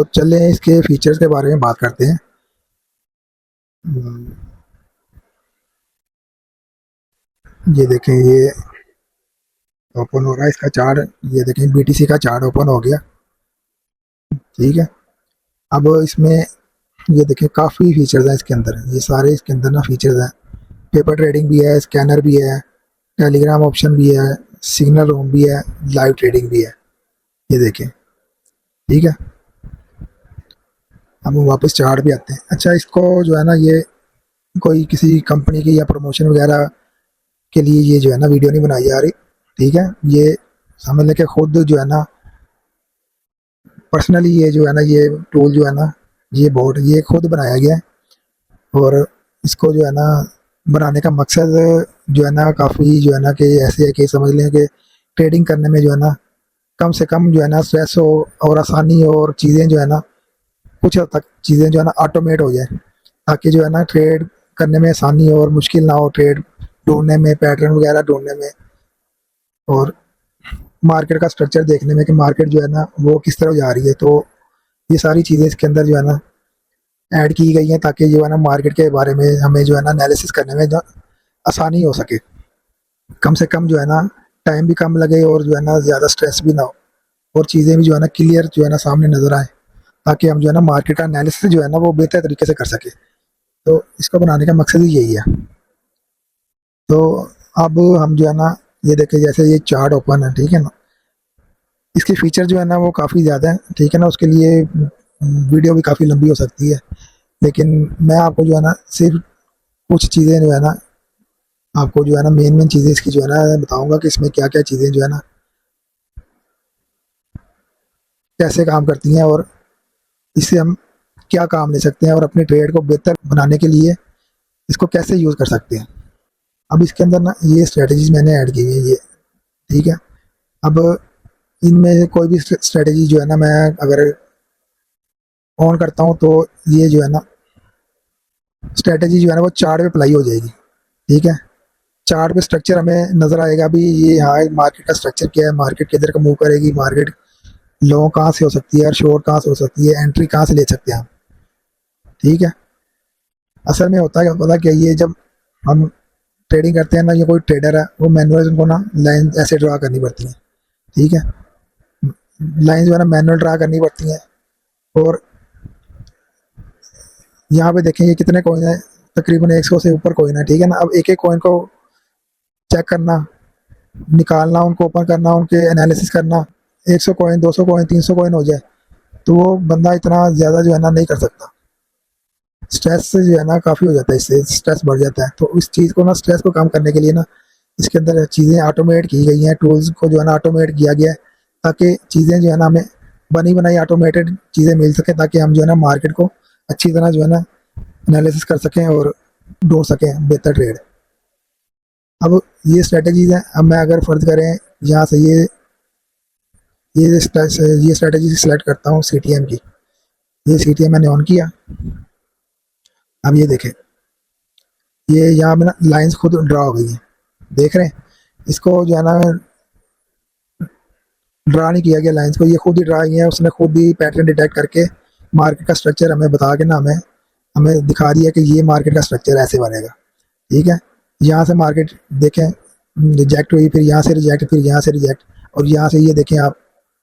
चलें इसके फीचर्स के बारे में बात करते हैं। ये देखें, ये ओपन हो रहा है इसका चार्ट। ये देखें, बीटीसी का चार्ट ओपन हो गया। ठीक है, अब इसमें ये देखें काफ़ी फीचर्स हैं इसके अंदर। ये सारे इसके अंदर ना फीचर्स हैं। पेपर ट्रेडिंग भी है, स्कैनर भी है, टेलीग्राम ऑप्शन भी है, सिग्नल रूम भी है, लाइव ट्रेडिंग भी है। ये देखें, ठीक है। अब हम वापस चार्ट पे आते हैं। अच्छा, इसको जो है ना, ये कोई किसी कंपनी की या प्रमोशन वगैरह के लिए ये जो है ना वीडियो नहीं बनाई जा रही। ठीक है, ये समझ लें कि खुद जो है ना पर्सनली ये जो है ना, ये टूल जो है ना, ये बोर्ड ये खुद बनाया गया है। और इसको जो है ना बनाने का मकसद जो है ना काफ़ी जो है ना कि ऐसे है कि समझ लें कि ट्रेडिंग करने में जो है ना कम से कम जो है ना स्ट्रेस हो और आसानी हो, और चीज़ें जो है ना कुछ हद तक चीज़ें जो है ना ऑटोमेट हो जाए, ताकि जो है ना ट्रेड करने में आसानी हो और मुश्किल ना हो, ट्रेड ढूंढने में, पैटर्न वगैरह ढूंढने में, और मार्केट का स्ट्रक्चर देखने में कि मार्केट जो है ना वो किस तरह जा रही है। तो ये सारी चीज़ें इसके अंदर जो है ना ऐड की गई हैं, ताकि जो है ना मार्केट के बारे में हमें जो है ना एनालिसिस करने में आसानी हो सके। कम से कम जो है ना टाइम भी कम लगे, और जो है ना ज़्यादा स्ट्रेस भी ना हो, और चीज़ें भी जो है ना क्लियर जो है ना सामने नज़र आए, ताकि हम जो है ना मार्केट का एनालिसिस जो है ना वो बेहतर तरीके से कर सके। तो इसको बनाने का मकसद ही यही है। तो अब हम जो है ना ये देखें, जैसे ये चार्ट ओपन है, ठीक है ना, इसके फीचर जो है ना वो काफ़ी ज़्यादा है। ठीक है ना, उसके लिए वीडियो भी काफ़ी लंबी हो सकती है, लेकिन मैं आपको जो है ना सिर्फ कुछ चीज़ें जो है ना, आपको जो है ना मेन चीज़ें इसकी जो है ना बताऊंगा कि इसमें क्या क्या चीज़ें जो है ना कैसे काम करती हैं, और इससे हम क्या काम ले सकते हैं, और अपने ट्रेड को बेहतर बनाने के लिए इसको कैसे यूज़ कर सकते हैं। अब इसके अंदर ना ये स्ट्रेटजीज मैंने ऐड की है ये, ठीक है। अब इनमें कोई भी स्ट्रेटजी जो है ना मैं अगर ऑन करता हूँ, तो ये जो है ना स्ट्रेटजी जो है ना वो चार्ट पे अप्लाई हो जाएगी। ठीक है, चार्ट पे स्ट्रक्चर हमें नज़र आएगा भी, ये हाँ मार्केट का स्ट्रक्चर क्या है, मार्केट किधर का मूव करेगी, मार्केट लॉन्ग कहाँ से हो सकती है और शॉर्ट कहाँ से हो सकती है, एंट्री कहाँ से ले सकते हैं हम। ठीक है, असल में होता है पता क्या, ये जब हम ट्रेडिंग करते हैं ना, ये कोई ट्रेडर है वो मैनुअल उनको ना लाइन ऐसे ड्रा करनी पड़ती है। ठीक है, लाइन जो है ना मैनुअल ड्रा करनी पड़ती हैं। और यहाँ पे देखेंगे कितने कॉइन है, तकरीबन 100 से ऊपर कॉइन है। ठीक है ना, अब एक एक कॉइन को चेक करना, निकालना, उनको ओपन करना, उनके एनालिसिस करना, 100 कॉइन, 200 कॉइन, 300 कॉइन हो जाए, तो वो बंदा इतना ज़्यादा जो है ना नहीं कर सकता। स्ट्रेस से जो है ना काफ़ी हो जाता है, इससे स्ट्रेस बढ़ जाता है। तो इस चीज़ को ना स्ट्रेस को कम करने के लिए ना इसके अंदर चीज़ें ऑटोमेट की गई हैं, टूल्स को जो है ना ऑटोमेट किया गया है, ताकि चीज़ें जो है ना हमें बनी बनाई ऑटोमेटेड चीज़ें मिल सकें, ताकि हम जो है ना मार्केट को अच्छी तरह जो है ना एनालिसिस कर सकें और ढूंढ सकें बेहतर ट्रेड। अब ये स्ट्रेटजीज हैं। अब मैं अगर फ़र्ज़ करें यहाँ से ये स्ट्रेटजी सेलेक्ट करता हूँ सी टी एम की। ये सी टी एम मैंने ऑन किया। अब ये देखें, ये यहाँ पे ना लाइन्स खुद ड्रा हो गई हैं, देख रहे हैं। इसको जो है ना ड्रा नहीं किया गया लाइन्स को, ये खुद ही ड्रा हुई है, उसने खुद ही पैटर्न डिटेक्ट करके मार्केट का स्ट्रक्चर हमें बता के ना हमें हमें दिखा दिया कि ये मार्केट का स्ट्रक्चर ऐसे बनेगा। ठीक है, यहाँ से मार्केट देखें रिजेक्ट हुई, फिर यहाँ से रिजेक्ट, फिर यहाँ से रिजेक्ट, और यहाँ से ये देखें आप,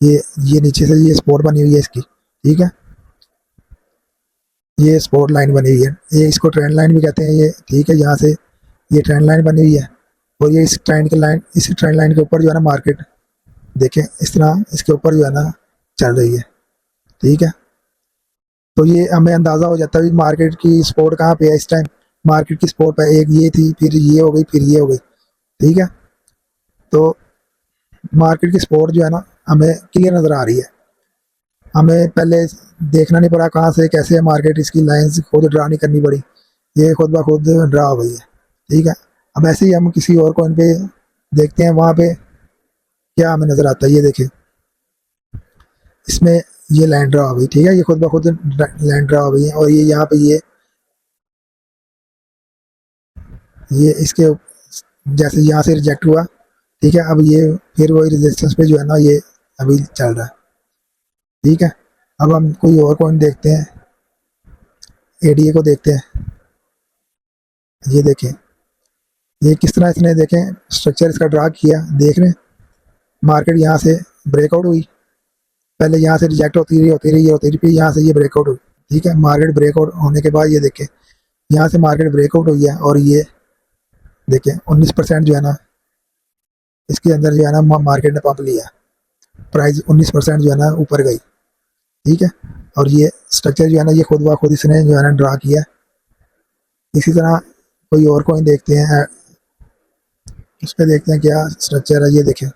ये नीचे से ये स्पोर्ट बनी हुई है इसकी। ठीक है, ये स्पोर्ट लाइन बनी हुई है, ये इसको ट्रेंड लाइन भी कहते हैं ये। ठीक है, यहाँ से ये ट्रेंड लाइन बनी हुई है, और ये इस ट्रेंड लाइन के ऊपर जो है ना मार्केट देखें इस तरह इसके ऊपर जो है ना चल रही है। ठीक है, तो ये हमें अंदाज़ा हो जाता है कि मार्केट की सपोर्ट कहाँ पे है इस टाइम। मार्केट की सपोर्ट पे एक ये थी, फिर ये हो गई, फिर ये हो गई। ठीक है, तो मार्केट की सपोर्ट जो है ना हमें क्लियर नज़र आ रही है। हमें पहले देखना नहीं पड़ा कहाँ से कैसे है मार्केट, इसकी लाइंस खुद ड्रा नहीं करनी पड़ी, ये खुद ब खुद ड्रा हो गई है। ठीक है, अब ऐसे ही हम किसी और कॉइन पे देखते हैं, वहाँ पे क्या हमें नज़र आता है। ये देखें, इसमें ये लाइन ड्रा हो गई। ठीक है, ये खुद ब खुद लाइन ड्रा हो गई है, और ये यहाँ पे ये इसके जैसे यहाँ से रिजेक्ट हुआ। ठीक है, अब ये फिर वही रेजिस्टेंस पे जो है ना ये अभी चल रहा है। ठीक है, अब हम कोई और कॉइन देखते हैं, एडीए को देखते हैं। ये देखें, ये किस तरह इसने देखें स्ट्रक्चर इसका ड्रा किया, देख रहे हैं। मार्केट यहाँ से ब्रेकआउट हुई, पहले यहाँ से रिजेक्ट होती रही फिर यहाँ से ये ब्रेकआउट हुई। ठीक है, मार्केट ब्रेकआउट होने के बाद ये देखें यहाँ से मार्केट ब्रेकआउट हुई है और ये देखें 19% जो है ना इसके अंदर जो है ना मार्केट ने पंप लिया, प्राइस 19% जो है ना ऊपर गई। ठीक है, और ये स्ट्रक्चर जो है ना ये खुद ब खुद इसने जो है ना ड्रा किया। इसी तरह कोई और कॉइन देखते हैं, उस पर देखते हैं क्या स्ट्रक्चर है। ये देखें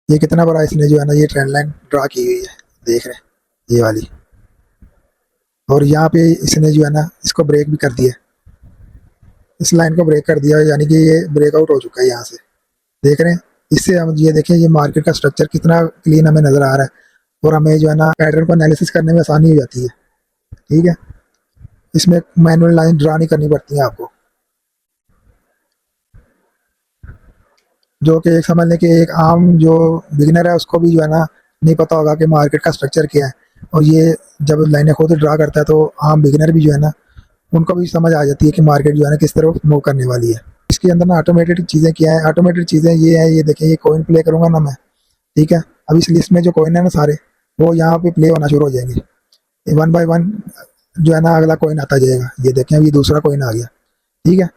ये कितना बड़ा इसने जो है ना ये ट्रेंड लाइन ड्रा की हुई है, देख रहे हैं ये वाली। और यहाँ पे इसने जो है ना इसको ब्रेक भी कर दिया, इस लाइन को ब्रेक कर दिया, यानी कि ये ब्रेकआउट हो चुका है यहाँ से, देख रहे हैं। इससे हम ये देखें ये मार्केट का स्ट्रक्चर कितना क्लीन हमें नजर आ रहा है और हमें जो है ना पैटर्न को एनालिसिस करने में आसानी हो जाती है। ठीक है, इसमें मैनुअल लाइन ड्रा नहीं करनी पड़ती है आपको, जो कि एक समझ लें कि एक आम जो बिगिनर है उसको भी जो है ना नहीं पता होगा कि मार्केट का स्ट्रक्चर क्या है। और ये जब लाइनें खुद ड्रा करता है तो आम बिगिनर भी जो है ना उनको भी समझ आ जाती है कि मार्केट जो है ना किस तरफ मूव करने वाली है। इसके अंदर ना ऑटोमेटेड चीज़ें क्या है, ऑटोमेटेड चीज़ें ये है, ये देखें ये कॉइन प्ले करूँगा ना मैं। ठीक है, अब इस लिस्ट में जो कॉइन है ना सारे वो यहाँ पे प्ले होना शुरू हो जाएंगे, वन बाय वन जो है ना अगला कॉइन आता जाएगा। ये देखें अभी दूसरा कॉइन आ गया। ठीक है,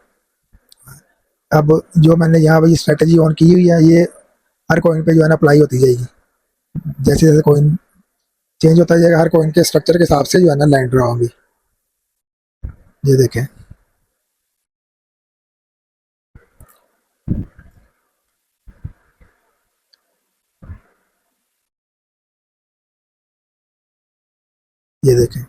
अब जो मैंने यहाँ पे स्ट्रेटेजी ऑन की हुई है ये हर कॉइन पे जो है ना अप्लाई होती जाएगी, जैसे जैसे कॉइन चेंज होता जाएगा हर कॉइन के स्ट्रक्चर के हिसाब से जो है ना लाइन ड्रा होंगी। ये देखें ये देखें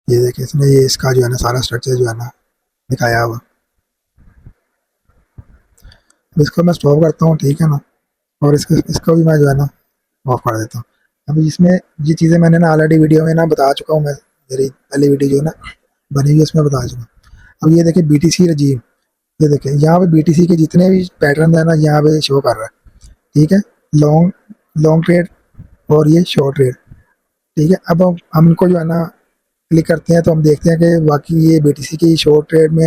ये देखें इसने ये इसका जो है ना सारा स्ट्रक्चर जो है ना दिखाया हुआ। इसको मैं स्टॉप करता हूँ, ठीक है ना, और इसको भी मैं जो है ना ऑफ कर देता हूँ। अभी इसमें ये चीज़ें मैंने ना ऑलरेडी वीडियो में ना बता चुका हूँ, मैं मेरी पहली वीडियो जो है ना बनी हुई उसमें बता चुका हूँ। अब ये देखिए BTC रजीम, ये देखें यहाँ पे BTC के जितने भी पैटर्न है ना यहाँ पे शो कर रहा है। ठीक है, लॉन्ग लॉन्ग ट्रेड और ये शॉर्ट ट्रेड। ठीक है, अब हम इनको जो है ना क्लिक करते हैं तो हम देखते हैं कि बाकी ये BTC की शॉर्ट ट्रेड में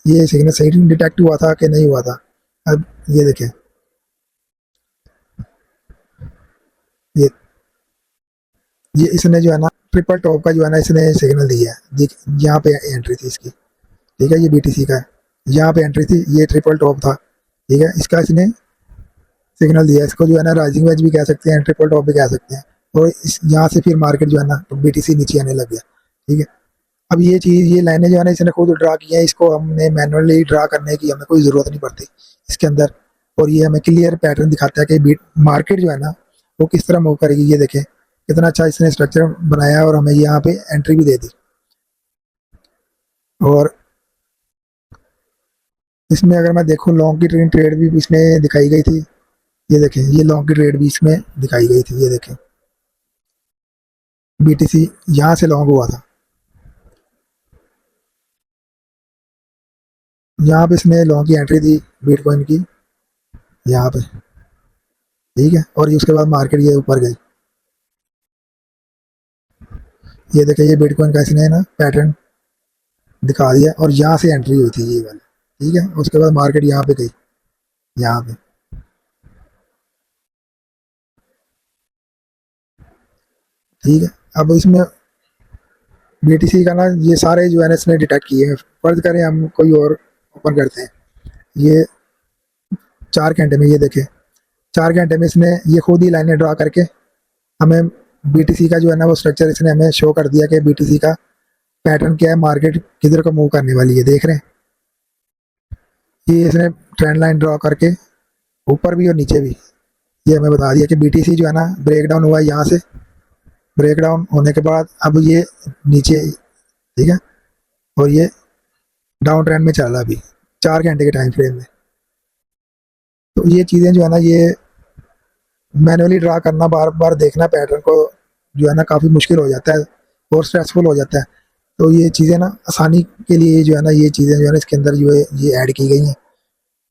ये सिग्नल सही डिटेक्ट हुआ था कि नहीं हुआ था। अब ये देखें ये ये इसने जो है ना ट्रिपल टॉप का जो है ना इसने सिग्नल दिया है, यहाँ पे एंट्री थी इसकी। ठीक है, ये BTC का है, यहाँ पे एंट्री थी, ये ट्रिपल टॉप था। ठीक है, इसका इसने सिग्नल दिया, इसको जो है ना राइजिंग वेज भी कह सकते हैं, ट्रिपल टॉप भी कह सकते हैं। और इस यहाँ से फिर मार्केट जो है ना BTC नीचे आने लग गया। ठीक है, अब ये चीज़ ये लाइनें जो है ना इसने खुद ड्रा की हैं, इसको हमने मैनुअली ड्रा करने की हमें कोई ज़रूरत नहीं पड़ती इसके अंदर। और ये हमें क्लियर पैटर्न दिखाता है कि मार्केट जो है ना वो किस तरह मूव करेगी। ये देखें कितना अच्छा इसने स्ट्रक्चर बनाया और हमें यहाँ पे एंट्री भी दे दी। और इसमें अगर मैं देखूँ लॉन्ग की ट्रेड भी इसमें दिखाई गई थी। ये देखें ये लॉन्ग की ट्रेड भी इसमें दिखाई गई थी। ये देखें BTC यहाँ से लॉन्ग हुआ था, यहाँ पे इसने लॉन्ग की एंट्री दी बिटकॉइन की यहाँ पे। ठीक है, और ये उसके बाद मार्केट ये ऊपर गई। ये देखिए ये बिटकॉइन का इसने ना पैटर्न दिखा दिया और यहाँ से एंट्री हुई थी ये वाली। ठीक है, उसके बाद मार्केट यहाँ पे गई, यहाँ पे। ठीक है, अब इसमें BTC का ना ये सारे जो है ना इसने डिटेक्ट किए हैं। फर्ज करें हम कोई और ओपन करते हैं, ये 4 घंटे में, ये देखें 4 घंटे में इसने ये खुद ही लाइनें ड्रा करके हमें BTC का जो है ना वो स्ट्रक्चर इसने हमें शो कर दिया कि BTC का पैटर्न क्या है, मार्केट किधर को मूव करने वाली है। देख रहे हैं ये इसने ट्रेंड लाइन ड्रॉ करके ऊपर भी और नीचे भी ये हमें बता दिया कि BTC जो है ना ब्रेक डाउन हुआ है यहाँ से, ब्रेक डाउन होने के बाद अब ये नीचे। ठीक है, और ये डाउन ट्रेंड में चल रहा अभी 4 घंटे के टाइम फ्रेम में। तो ये चीज़ें जो है ना ये मैनुअली ड्रा करना, बार बार देखना पैटर्न को जो है ना काफ़ी मुश्किल हो जाता है और स्ट्रेसफुल हो जाता है। तो ये चीज़ें ना आसानी के लिए जो है ना ये चीज़ें जो है ना इसके अंदर जो है ये ऐड की गई हैं।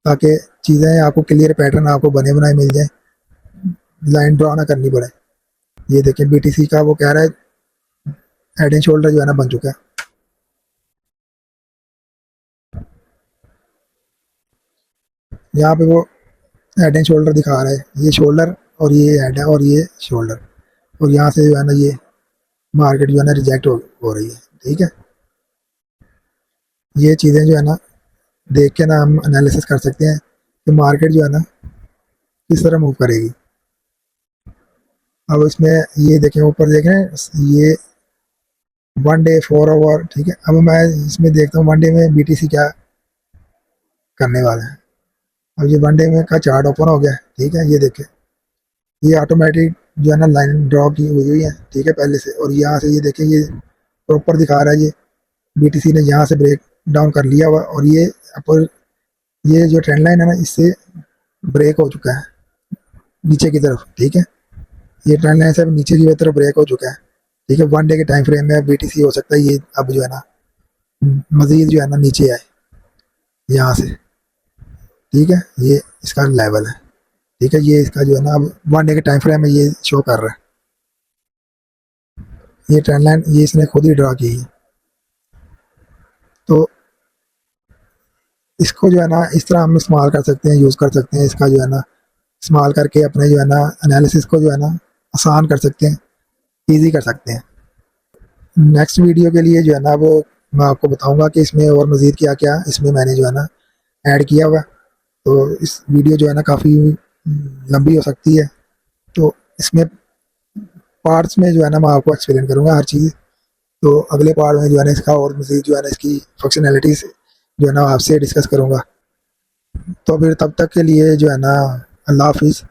ताकि चीज़ें आपको क्लियर पैटर्न आपको बने बनाए मिल जाए, लाइन ड्रा ना करनी पड़े। ये देखें बीटीसी का वो कह रहा है हेड एंड शोल्डर जो है ना बन चुका है। यहाँ पे वो हेड एंड शोल्डर दिखा रहा है, ये शोल्डर और ये हेड है और ये शोल्डर, और यहाँ से जो है ना ये मार्केट जो है ना रिजेक्ट हो रही है। ठीक है, ये चीज़ें जो है ना देख के ना हम एनालिसिस कर सकते हैं कि मार्केट जो है ना किस तरह मूव करेगी। अब इसमें ये देखें, ऊपर देखें ये 1 डे 4 आवर। ठीक है, अब मैं इसमें देखता हूँ 1 डे में बीटीसी क्या करने वाला है। अब ये 1 डे में का चार्ट ओपन हो गया। ठीक है, ये देखें ये ऑटोमेटिक जो है ना लाइन ड्रॉ की हुई है। ठीक है, पहले से, और यहाँ से ये देखें ये प्रॉपर दिखा रहा है, ये बीटीसी ने यहाँ से ब्रेक डाउन कर लिया हुआ, और ये अपर ये जो ट्रेंड लाइन है ना इससे ब्रेक हो चुका है नीचे की तरफ। ठीक है, ये ट्रेंड लाइन से नीचे की तरफ ब्रेक हो चुका है। ठीक है, 1 डे के टाइम फ्रेम में बीटीसी हो सकता है ये अब जो है ना मजीद जो है ना नीचे आए यहाँ से। ठीक है, ये इसका लेवल है। ठीक है, ये इसका जो है ना अब 1 डे के टाइम फ्रेम में ये शो कर रहा है। ये ट्रेंड लाइन ये इसने खुद ही ड्रा की है। तो इसको जो है ना इस तरह हम इस्तेमाल कर सकते हैं, यूज़ कर सकते हैं, इसका जो है ना इस्तेमाल करके अपने जो है ना एनालिसिस को जो है ना आसान कर सकते हैं, ईजी कर सकते हैं। नेक्स्ट वीडियो के लिए जो है ना वो मैं आपको बताऊंगा कि इसमें और मज़ीद क्या क्या इसमें मैंने जो है ना ऐड किया हुआ। तो इस वीडियो जो है ना काफ़ी लंबी हो सकती है, तो इसमें पार्ट्स में जो है ना मैं आपको एक्सप्लेन करूँगा हर चीज़। तो अगले पार्ट में जो है ना इसका और मज़ीद जो है ना इसकी फंक्शनैलिटीज़ जो है ना आपसे डिस्कस करूँगा। तो फिर तब तक के लिए जो है ना अल्लाह हाफिज़।